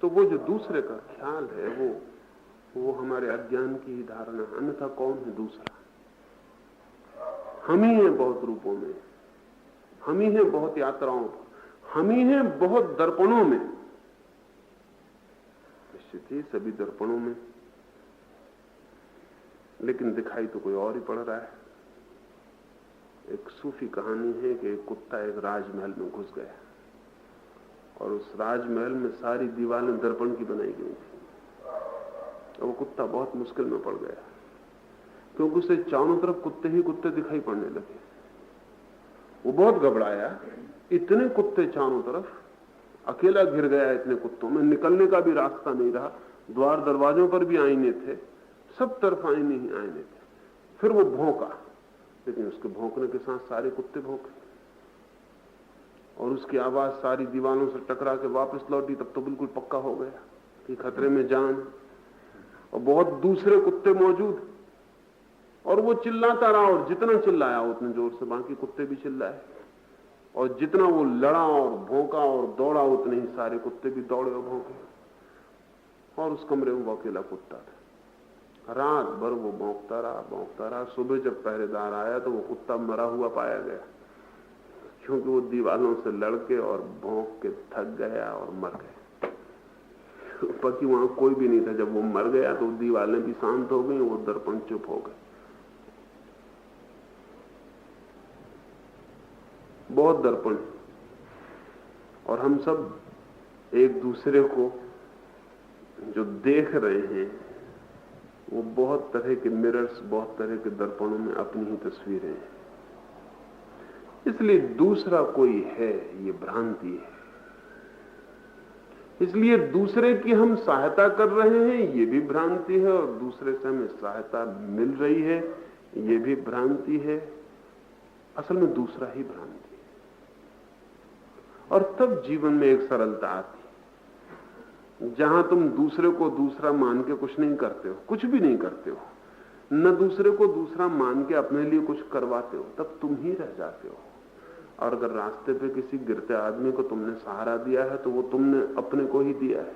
तो वो जो दूसरे का ख्याल है वो हमारे अज्ञान की ही धारणा, अन्यथा कौन है दूसरा? हम ही हैं बहुत रूपों में, हम ही हैं बहुत यात्राओं पर, हम ही हैं बहुत दर्पणों में। निश्चित ही सभी दर्पणों में, लेकिन दिखाई तो कोई और ही पड़ रहा है। एक सूफी कहानी है कि एक कुत्ता एक राजमहल में घुस गया और उस राजमहल में सारी दीवारें दर्पण की बनाई गई थी। और वो कुत्ता बहुत मुश्किल में पड़ गया, क्योंकि उसे चारों तरफ कुत्ते ही कुत्ते दिखाई पड़ने लगे। वो बहुत घबराया, इतने कुत्ते चारों तरफ, अकेला घिर गया इतने कुत्तों में, निकलने का भी रास्ता नहीं रहा। द्वार दरवाजों पर भी आईने थे, सब तरफ आईने ही आईने थे। फिर वो भौंका, लेकिन उसके भौंकने के साथ सारे कुत्ते भौंके और उसकी आवाज सारी दीवारों से टकरा के वापस लौटी। तब तो बिल्कुल पक्का हो गया कि खतरे में जान, और बहुत दूसरे कुत्ते मौजूद, और वो चिल्लाता रहा, और जितना चिल्लाया उतने जोर से बाकी कुत्ते भी चिल्लाए, और जितना वो लड़ा और भौंका और दौड़ा उतने ही सारे कुत्ते भी दौड़े और भौंके। और उस कमरे में वो अकेला कुत्ता था। रात भर वो भौंकता रहा। सुबह जब पहरेदार आया तो वो कुत्ता मरा हुआ पाया गया, क्योंकि वो दीवालों से लड़के और भौंक के थक गया और मर गया। बाकी वहां कोई भी नहीं था। जब वो मर गया तो दीवालें भी शांत हो गई, वो दर्पण चुप हो गए। बहुत दर्पण, और हम सब एक दूसरे को जो देख रहे हैं वो बहुत तरह के मिरर्स, बहुत तरह के दर्पणों में अपनी ही तस्वीरें हैं। इसलिए दूसरा कोई है ये भ्रांति है। इसलिए दूसरे की हम सहायता कर रहे हैं ये भी भ्रांति है, और दूसरे से हमें सहायता मिल रही है ये भी भ्रांति है। असल में दूसरा ही भ्रांति है। और तब जीवन में एक सरलता आती है जहां तुम दूसरे को दूसरा मान के कुछ नहीं करते हो, कुछ भी नहीं करते हो, न दूसरे को दूसरा मान के अपने लिए कुछ करवाते हो, तब तुम ही रह जाते हो। और अगर रास्ते पे किसी गिरते आदमी को तुमने सहारा दिया है तो वो तुमने अपने को ही दिया है।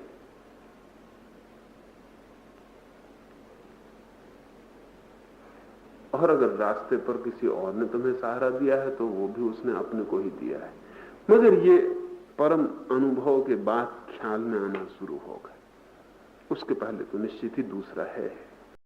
और अगर रास्ते पर किसी और ने तुम्हें सहारा दिया है तो वो भी उसने अपने को ही दिया है। मगर ये परम अनुभव के बाद ख्याल में आना शुरू होगा, उसके पहले तो निश्चित ही दूसरा है।